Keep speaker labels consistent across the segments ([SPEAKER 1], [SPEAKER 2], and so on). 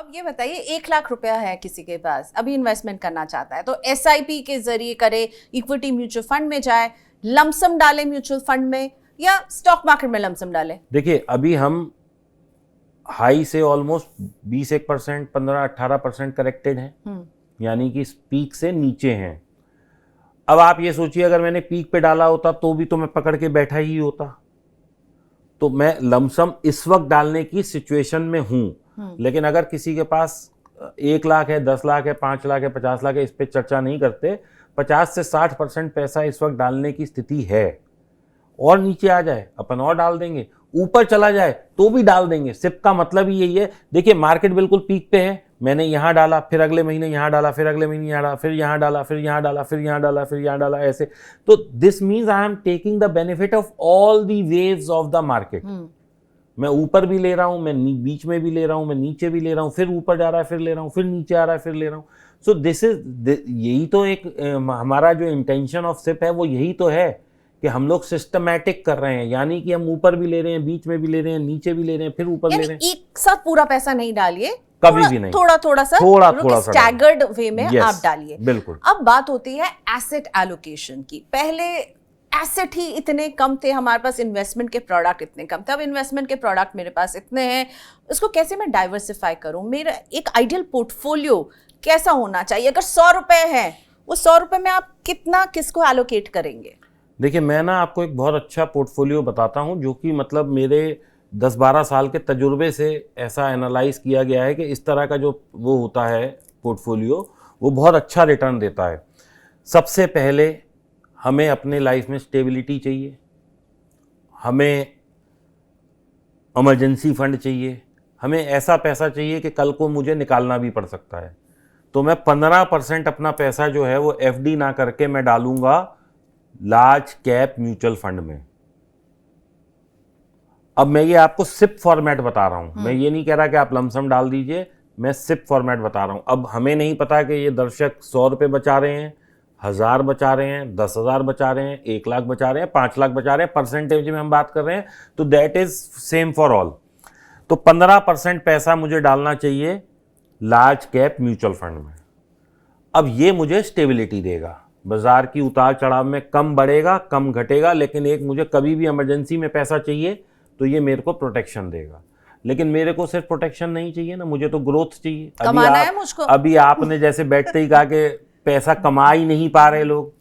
[SPEAKER 1] अब ये बताइए, 1 लाख रुपया है किसी के पास, अभी इन्वेस्टमेंट करना चाहता है, तो SIP के जरिए करे, इक्विटी म्यूचुअल फंड में जाए, लमसम डाले म्यूचुअल फंड में, या स्टॉक मार्केट में लमसम डाले?
[SPEAKER 2] देखिए, अभी हम हाई से ऑलमोस्ट 21%, 15-18% करेक्टेड हैं, यानी कि पीक से नीचे हैं। अब आप ये सोचिए, अगर मैंने पीक पे डाला होता तो भी तो मैं पकड़ के बैठा ही होता। तो मैं लमसम इस वक्त डालने की सिचुएशन में हूं। लेकिन अगर किसी के पास 1 लाख है, 10 लाख है, 5 लाख है, 50 लाख है, इस पे चर्चा नहीं करते। 50 से 60% पैसा इस वक्त डालने की स्थिति है। और नीचे आ जाए अपन और डाल देंगे, ऊपर चला जाए तो भी डाल देंगे। सिप का मतलब ही यही है। देखिए, मार्केट बिल्कुल पीक पे है, मैंने यहां डाला, फिर अगले महीने यहां डाला, फिर अगले महीने यहां डाला, फिर यहां डाला, फिर यहां डाला, फिर यहां डाला, फिर यहां डाला, ऐसे। तो this means I am taking the benefit of all the waves of the market. मैं ऊपर भी ले रहा हूं, मैं बीच में भी ले रहा हूं, मैं नीचे भी ले रहा हूं, फिर ऊपर जा रहा है, फिर ले रहा हूं, फिर नीचे आ रहा है, फिर ले रहा हूं। सो दिस इज, यही तो एक हमारा जो इंटेंशन ऑफ सिप है वो यही तो है कि हम लोग सिस्टमैटिक कर रहे हैं, यानी कि हम ऊपर भी ले रहे हैं, बीच में भी ले रहे हैं, नीचे भी ले रहे हैं, फिर ऊपर ले रहे हैं।
[SPEAKER 1] एक साथ पूरा पैसा नहीं डालिए,
[SPEAKER 2] कभी भी नहीं,
[SPEAKER 1] थोड़ा सा स्टैगर्ड वे में आप डालिए।
[SPEAKER 2] बिल्कुल।
[SPEAKER 1] अब बात होती है एसेट एलोकेशन की। पहले एसेट ही इतने कम थे हमारे पास, इन्वेस्टमेंट के प्रोडक्ट इतने कम थे। अब इन्वेस्टमेंट के प्रोडक्ट मेरे पास इतने हैं, उसको कैसे मैं डाइवर्सिफाई करूं? मेरा एक आइडियल पोर्टफोलियो कैसा होना चाहिए? अगर 100 रुपए है, वो 100 रुपए में आप कितना किसको एलोकेट करेंगे?
[SPEAKER 2] देखिए, मैं ना आपको एक बहुत अच्छा पोर्टफोलियो बताता हूं, जो कि मतलब मेरे 10-12 साल के तजुर्बे से ऐसा एनालाइज किया गया है कि इस तरह का जो वो होता है पोर्टफोलियो, वो बहुत अच्छा रिटर्न देता है। सबसे पहले हमें अपने लाइफ में स्टेबिलिटी चाहिए, हमें इमरजेंसी फंड चाहिए, हमें ऐसा पैसा चाहिए कि कल को मुझे निकालना भी पड़ सकता है। तो मैं 15% अपना पैसा जो है वो FD ना करके मैं डालूंगा लार्ज कैप म्यूचुअल फंड में। अब मैं ये आपको सिप फॉर्मेट बता रहा हूं, मैं ये नहीं कह रहा कि आप लमसम डाल दीजिए, मैं सिप फॉर्मेट बता रहा हूं। अब हमें नहीं पता कि ये दर्शक 100 रुपये बचा रहे हैं, 1000 बचा रहे हैं, 10,000 बचा रहे हैं, 1 लाख बचा रहे हैं, 5 लाख बचा रहे हैं, परसेंटेज में हम बात कर रहे हैं, तो that is same for all. तो 15% पैसा मुझे डालना चाहिए लार्ज कैप म्यूचुअल फंड में। अब ये मुझे स्टेबिलिटी देगा, बाजार की उतार चढ़ाव में कम बढ़ेगा, कम घटेगा, लेकिन एक मुझे कभी भी इमरजेंसी में पैसा चाहिए तो ये मेरे को प्रोटेक्शन देगा। लेकिन मेरे को सिर्फ प्रोटेक्शन नहीं चाहिए ना, मुझे तो ग्रोथ चाहिए।
[SPEAKER 1] कमाना है मुझको।
[SPEAKER 2] अभी आपने जैसे बैठते ही कहा कि पैसा कमा ही नहीं पा रहे लोग,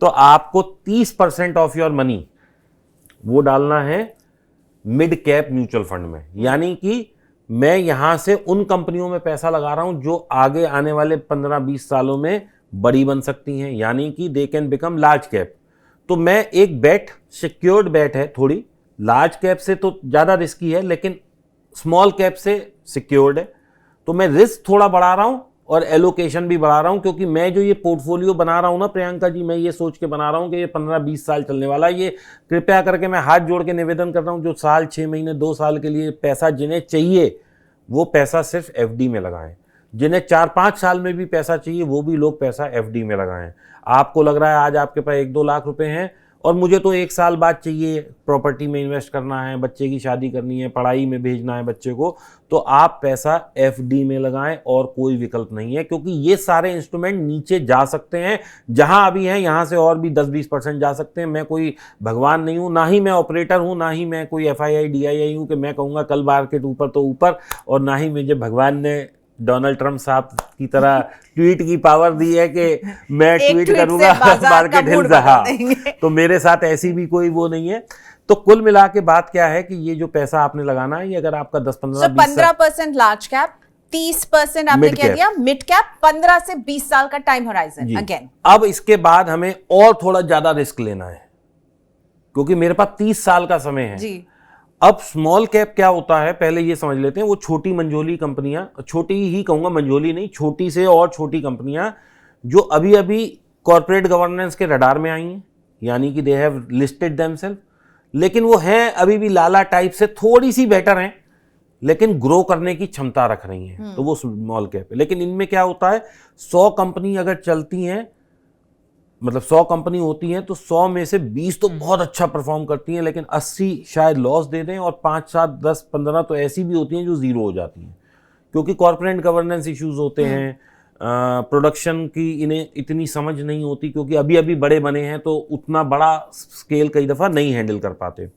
[SPEAKER 2] तो आपको 30% ऑफ योर मनी वो डालना है मिड कैप म्यूचुअल फंड में। यानी कि मैं यहां से उन कंपनियों में पैसा लगा रहा हूं जो आगे आने वाले 15-20 सालों में बड़ी बन सकती हैं, यानी कि they can become large cap. तो मैं एक बेट, सिक्योर्ड बेट है थोड़ी, लार्ज कैप से तो ज़्यादा रिस्की है लेकिन स्मॉल कैप से सिक्योर्ड है। तो मैं रिस्क थोड़ा बढ़ा रहा हूं और एलोकेशन भी बढ़ा रहा हूं, क्योंकि मैं जो ये पोर्टफोलियो बना रहा हूं ना प्रियंका जी, मैं ये सोच के बना रहा हूं कि ये 15-20 साल चलने वाला है। ये कृपया करके मैं हाथ जोड़ के निवेदन कर रहा हूं, जो साल, 6 महीने, 2 साल के लिए पैसा जिन्हें चाहिए वो पैसा सिर्फ FD में लगाएं। जिन्हें 4-5 साल में भी पैसा चाहिए वो भी लोग पैसा FD में लगाएं। आपको लग रहा है आज आपके पास 1-2 लाख रुपए हैं और मुझे तो 1 साल बाद चाहिए, प्रॉपर्टी में इन्वेस्ट करना है, बच्चे की शादी करनी है, पढ़ाई में भेजना है बच्चे को, तो आप पैसा FD में लगाएं और कोई विकल्प नहीं है। क्योंकि ये सारे इंस्ट्रूमेंट नीचे जा सकते हैं, जहां अभी हैं यहां से और भी 10-20% जा सकते हैं। मैं कोई भगवान नहीं हूं, ना ही मैं ऑपरेटर हूं, ना ही मैं कोई FII DII हूं कि मैं कहूंगा कल मार्केट ऊपर तो ऊपर, और ना ही मुझे भगवान ने डोनाल्ड ट्रंप साहब की तरह ट्वीट की पावर दी है कि मैं ट्वीट करूंगा मार्केट हिल रहा। तो मेरे साथ ऐसी भी कोई वो नहीं है। तो कुल मिला के बात क्या है कि ये जो पैसा आपने लगाना है, ये अगर आपका
[SPEAKER 1] 15% लार्ज कैप, 30% आपने कह दिया मिड कैप, 15 से 20 साल का टाइम होराइजन अगेन।
[SPEAKER 2] अब इसके बाद हमें और थोड़ा ज्यादा रिस्क लेना है, क्योंकि मेरे पास 30 साल का समय है जी। अब स्मॉल कैप क्या होता है पहले ये समझ लेते हैं। वो छोटी मंझोली कंपनियां, छोटी ही कहूंगा, मंझोली नहीं, छोटी से और छोटी कंपनियां जो अभी अभी कॉर्पोरेट गवर्नेंस के रडार में आई हैं, यानी कि दे हैव लिस्टेड देमसेल्फ, लेकिन वो हैं अभी भी लाला टाइप से, थोड़ी सी बेटर हैं लेकिन ग्रो करने की क्षमता रख रही हैं, तो वो स्मॉल कैप है। लेकिन इनमें क्या होता है, 100 कंपनी अगर चलती हैं, मतलब 100 कंपनी होती हैं, तो 100 में से 20 तो बहुत अच्छा परफॉर्म करती हैं, लेकिन 80 शायद लॉस दे दें, और 5, 7, 10, 15 तो ऐसी भी होती हैं जो जीरो हो जाती हैं। क्योंकि कॉर्पोरेट गवर्नेंस इश्यूज होते हैं, प्रोडक्शन की इन्हें इतनी समझ नहीं होती, क्योंकि अभी अभी बड़े बने हैं तो उतना बड़ा स्केल कई दफ़ा नहीं हैंडल कर पाते।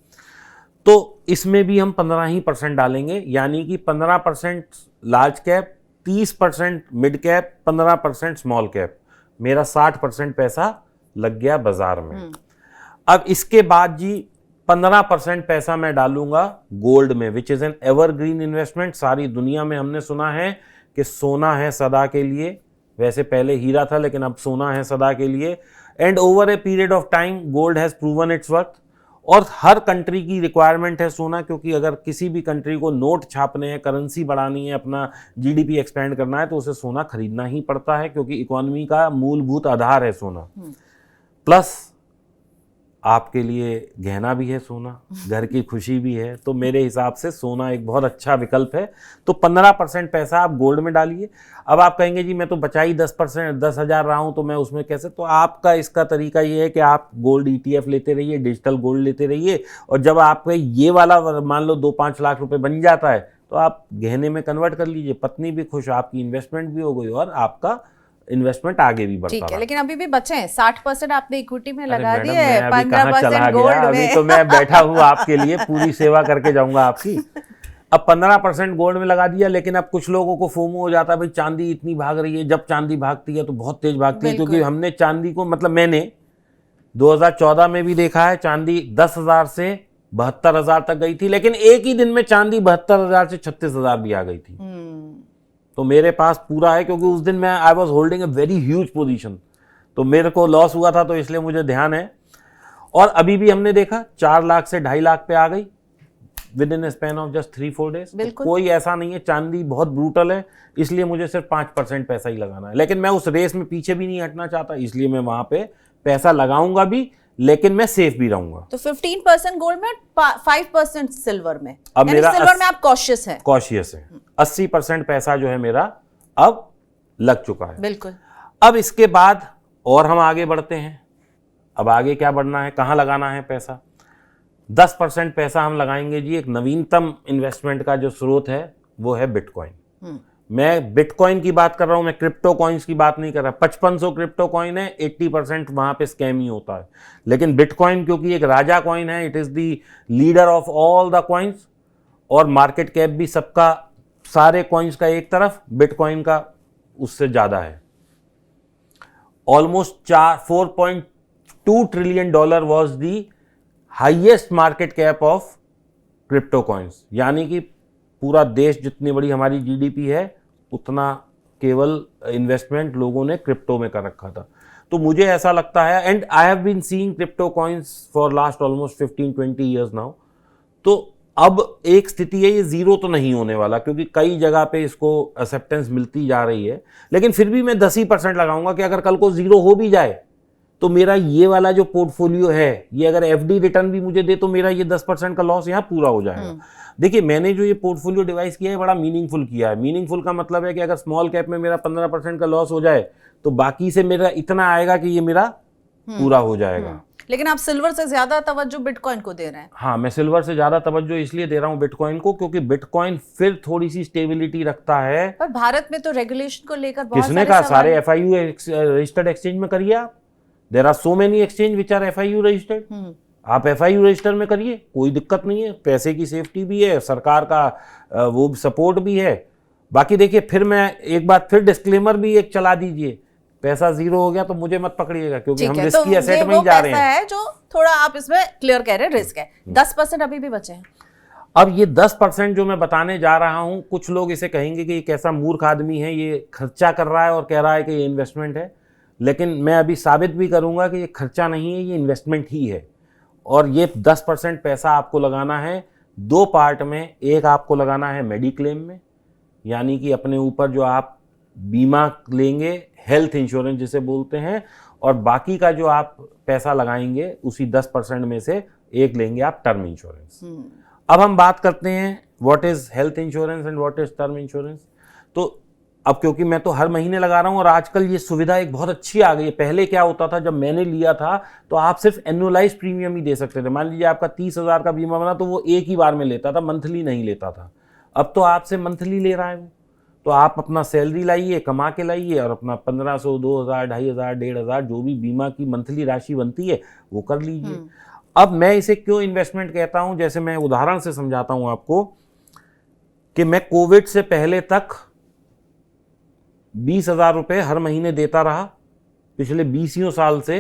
[SPEAKER 2] तो इसमें भी हम 15% डालेंगे, यानी कि 15% large cap, 30% mid cap, 15% small cap. मेरा 60% पैसा लग गया बाजार में। अब इसके बाद जी 15% पैसा मैं डालूंगा गोल्ड में, which is an evergreen investment. सारी दुनिया में हमने सुना है कि सोना है सदा के लिए, वैसे पहले हीरा था लेकिन अब सोना है सदा के लिए। And over a period of time gold has proven it's worth. और हर कंट्री की रिक्वायरमेंट है सोना, क्योंकि अगर किसी भी कंट्री को नोट छापने हैं, करेंसी बढ़ानी है, अपना जीडीपी एक्सपेंड करना है, तो उसे सोना खरीदना ही पड़ता है, क्योंकि इकोनॉमी का मूलभूत आधार है सोना। प्लस आपके लिए गहना भी है सोना, घर की खुशी भी है, तो मेरे हिसाब से सोना एक बहुत अच्छा विकल्प है। तो 15% पैसा आप गोल्ड में डालिए। अब आप कहेंगे जी मैं तो बचा ही 10%, 10,000 रहा हूं, तो मैं उसमें कैसे? तो आपका इसका तरीका ये है कि आप गोल्ड ETF लेते रहिए, डिजिटल गोल्ड लेते रहिए, और जब आपका ये वाला मान लो 2-5 लाख रुपए बन जाता है तो आप गहने में कन्वर्ट कर लीजिए, पत्नी भी खुश, आपकी इन्वेस्टमेंट भी हो गई और आपका इन्वेस्टमेंट आगे भी बढ़ता रहा।
[SPEAKER 1] ठीक है, लेकिन अभी भी बचे हैं 60% आपने इक्विटी में लगा दिए,
[SPEAKER 2] मैं
[SPEAKER 1] 15% गोल्ड में।
[SPEAKER 2] अभी तो मैं बैठा हूँ आपके लिए, पूरी सेवा करके जाऊंगा आपकी। अब 15% गोल्ड में लगा दिया, लेकिन अब कुछ लोगों को फोमो हो जाता है, भाई चांदी इतनी भाग रही है। जब चांदी भागती है तो बहुत तेज भागती है, क्योंकि हमने चांदी को, मतलब मैंने 2014 में भी देखा है, चांदी 10,000 से 72,000 तक गई थी, लेकिन एक ही दिन में चांदी 72,000 से 36,000 भी आ गई थी। तो मेरे पास पूरा है, क्योंकि उस दिन मैं I was holding a very huge position, तो मेरे को लॉस हुआ था, तो इसलिए मुझे ध्यान है। और अभी भी हमने देखा 4 लाख से 2.5 लाख पे आ गई with in span of just 3-4 days. तो कोई ऐसा नहीं है, चांदी बहुत ब्रूटल है, इसलिए मुझे सिर्फ 5% पैसा ही लगाना है। लेकिन मैं उस रेस में पीछे भी नहीं हटना चाहता, इसलिए मैं वहां पे पैसा लगाऊंगा भी, लेकिन मैं सेफ भी रहूंगा।
[SPEAKER 1] तो 15% गोल्ड में और 5% सिल्वर में।
[SPEAKER 2] अब मेरा
[SPEAKER 1] सिल्वर में आप कॉशियस है।
[SPEAKER 2] 80% पैसा जो है मेरा अब लग चुका है।
[SPEAKER 1] बिल्कुल।
[SPEAKER 2] अब इसके बाद और हम आगे बढ़ते हैं। अब आगे क्या बढ़ना है, कहां लगाना है पैसा? 10% पैसा हम लगाएंगे जी एक नवीनतम इन्वेस्टमेंट का जो स्रोत है वो है बिटकॉइन। मैं बिटकॉइन की बात कर रहा हूं, मैं क्रिप्टो कॉइन्स की बात नहीं कर रहा। 5500 क्रिप्टो कॉइन है, 80% वहां पे स्कैम ही होता है। लेकिन बिटकॉइन क्योंकि एक राजा कॉइन है, it is the leader of all the coins, और मार्केट कैप भी सबका, सारे कॉइन्स का एक तरफ, बिटकॉइन का उससे ज्यादा है। Almost 4.2 trillion dollar was the highest market cap of crypto coins, यानी कि पूरा देश जितनी बड़ी हमारी जीडीपी है उतना केवल इन्वेस्टमेंट लोगों ने क्रिप्टो में कर रखा था। तो मुझे ऐसा लगता है, and I have been seeing crypto coins for last almost 15-20 years now. तो अब एक स्थिति है, ये जीरो तो नहीं होने वाला, क्योंकि कई जगह पे इसको एक्सेप्टेंस मिलती जा रही है, लेकिन फिर भी मैं 10% लगाऊंगा कि अगर कल को जीरो हो भी जाए तो मेरा ये वाला जो पोर्टफोलियो है, ये अगर एफडी रिटर्न भी मुझे दे तो मेरा ये 10% का लॉस यहाँ पूरा हो जाएगा। देखिए, मैंने जो ये पोर्टफोलियो डिवाइस किया है बड़ा मीनिंगफुल किया है। मीनिंगफुल का मतलब है कि अगर स्मॉल कैप में मेरा 15% का लॉस हो जाए तो बाकी से मेरा इतना आएगा कि ये मेरा पूरा हो जाएगा।
[SPEAKER 1] लेकिन आप सिल्वर से ज्यादा तवज्जो बिटकॉइन को दे रहे हैं।
[SPEAKER 2] हाँ, मैं सिल्वर से ज्यादा तवज्जो इसलिए दे रहा हूँ बिटकॉइन को, क्योंकि बिटकॉइन फिर थोड़ी सी स्टेबिलिटी रखता है।
[SPEAKER 1] पर भारत में तो रेगुलेशन को लेकर बहुत
[SPEAKER 2] किसने कहा? सारे FIU रजिस्टर्ड एक्सचेंज में करिए आप। There are so many exchange which are FIU registered. आप FIU रजिस्टर में करिए, कोई दिक्कत नहीं है, पैसे की सेफ्टी भी है, सरकार का वो सपोर्ट भी है। बाकी देखिए, फिर मैं एक बात फिर डिस्क्लेमर भी एक चला दीजिए, पैसा जीरो हो गया तो मुझे मत पकड़िएगा, क्योंकि हम रिस्की एसेट में ही जा रहे हैं।
[SPEAKER 1] है जो थोड़ा आप इसमें क्लियर कह रहे हैं, रिस्क है। 10% अभी भी बचे हैं।
[SPEAKER 2] अब ये 10% जो मैं बताने जा रहा हूं, कुछ लोग इसे कहेंगे कि ये कैसा मूर्ख आदमी है, ये खर्चा कर रहा है और कह रहा है कि ये इन्वेस्टमेंट है। लेकिन मैं अभी साबित भी करूंगा कि ये खर्चा नहीं है, ये इन्वेस्टमेंट ही है। और ये 10% पैसा आपको लगाना है 2 पार्ट में। एक आपको लगाना है मेडिक्लेम में, यानी कि अपने ऊपर जो आप बीमा लेंगे, हेल्थ इंश्योरेंस जिसे बोलते हैं, और बाकी का जो आप पैसा लगाएंगे उसी 10% में से एक लेंगे आप टर्म इंश्योरेंस। अब हम बात करते हैं what is health insurance and what is term insurance. तो अब क्योंकि मैं तो हर महीने लगा रहा हूं और आजकल ये सुविधा एक बहुत अच्छी आ गई है। पहले क्या होता था, जब मैंने लिया था तो आप सिर्फ एनुअलाइज प्रीमियम ही दे सकते थे। मान लीजिए आपका 30,000 का बीमा बना तो वो एक ही बार में लेता था, मंथली नहीं लेता था। अब तो आपसे मंथली ले रहा है वो। तो आप अपना सैलरी लाइए, कमा के लाइए और अपना 1500, 2000, 2500, 1500 जो भी बीमा की मंथली राशि बनती है वो कर लीजिए। अब मैं इसे क्यों इन्वेस्टमेंट कहता हूं, जैसे मैं उदाहरण से समझाता हूं आपको कि मैं कोविड से पहले तक 20,000 रुपये हर महीने देता रहा पिछले 20 साल से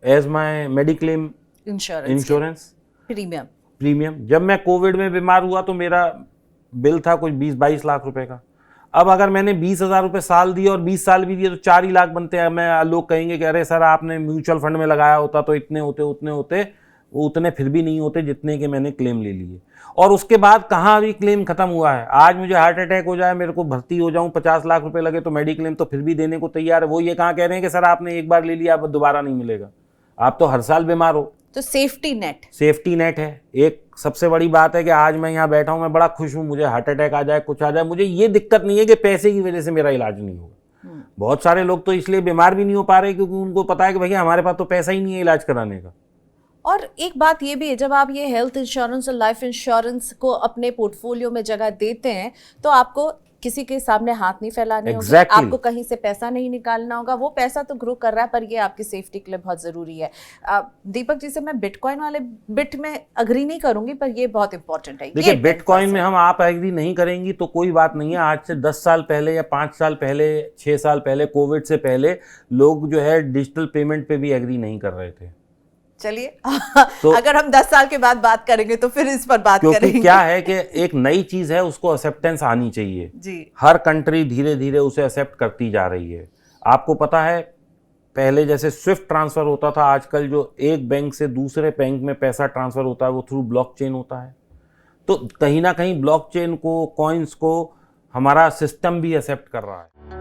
[SPEAKER 2] as my mediclaim insurance premium. जब मैं कोविड में बीमार हुआ तो मेरा बिल था कुछ 20-22 लाख रुपए का। अब अगर मैंने 20,000 रुपये साल दिए और 20 साल भी दिए तो 4 ही लाख बनते हैं। मैं लोग कहेंगे कि अरे सर आपने म्यूचुअल फंड में लगाया होता तो इतने होते वो उतने फिर भी नहीं होते जितने के मैंने क्लेम ले लिए। और उसके बाद कहाँ अभी क्लेम खत्म हुआ है। आज मुझे हार्ट अटैक हो जाए, मेरे को भर्ती हो जाऊं, 50 लाख रुपए लगे तो मेडिक्लेम तो फिर भी देने को तैयार है। वो ये कहाँ कह रहे हैं कि सर आपने एक बार ले लिया अब दोबारा नहीं मिलेगा, आप तो हर साल बीमार हो।
[SPEAKER 1] तो सेफ्टी नेट है।
[SPEAKER 2] एक सबसे बड़ी बात है कि आज मैं यहाँ बैठा हूँ, मैं बड़ा खुश हूँ, मुझे हार्ट अटैक आ जाए, कुछ आ जाए, मुझे ये दिक्कत नहीं है कि पैसे की वजह से मेरा इलाज नहीं होगा। बहुत सारे लोग तो इसलिए बीमार भी नहीं हो पा रहे क्योंकि उनको पता है कि भैया हमारे पास तो पैसा ही नहीं है इलाज कराने का।
[SPEAKER 1] और एक बात ये भी है, जब आप ये हेल्थ इंश्योरेंस और लाइफ इंश्योरेंस को अपने पोर्टफोलियो में जगह देते हैं तो आपको किसी के सामने हाथ नहीं फैलाने होंगे, आपको कहीं से पैसा नहीं निकालना होगा। वो पैसा तो ग्रो कर रहा है पर ये आपकी सेफ्टी के लिए बहुत ज़रूरी है। दीपक जी से मैं बिटकॉइन वाले बिट में अग्री नहीं करूंगी पर ये बहुत इंपॉर्टेंट है।
[SPEAKER 2] देखिए बिटकॉइन में हम आप एग्री नहीं करेंगी तो कोई बात नहीं है। आज से 10 साल पहले या 5 साल पहले, 6 साल पहले, कोविड से पहले लोग जो है डिजिटल पेमेंट पे भी एग्री नहीं कर रहे थे।
[SPEAKER 1] चलिए तो अगर हम 10 साल के बाद बात करेंगे तो फिर इस पर बात करेंगे।
[SPEAKER 2] क्योंकि क्या है कि एक नई चीज है, उसको एक्सेप्टेंस आनी चाहिए
[SPEAKER 1] जी।
[SPEAKER 2] हर कंट्री धीरे धीरे उसे एक्सेप्ट करती जा रही है। आपको पता है पहले जैसे स्विफ्ट ट्रांसफर होता था, आजकल जो एक बैंक से दूसरे बैंक में पैसा ट्रांसफर होता है वो थ्रू ब्लॉकचेन होता है। तो कहीं ना कहीं ब्लॉकचेन को, कॉइन्स को हमारा सिस्टम भी एक्सेप्ट कर रहा है।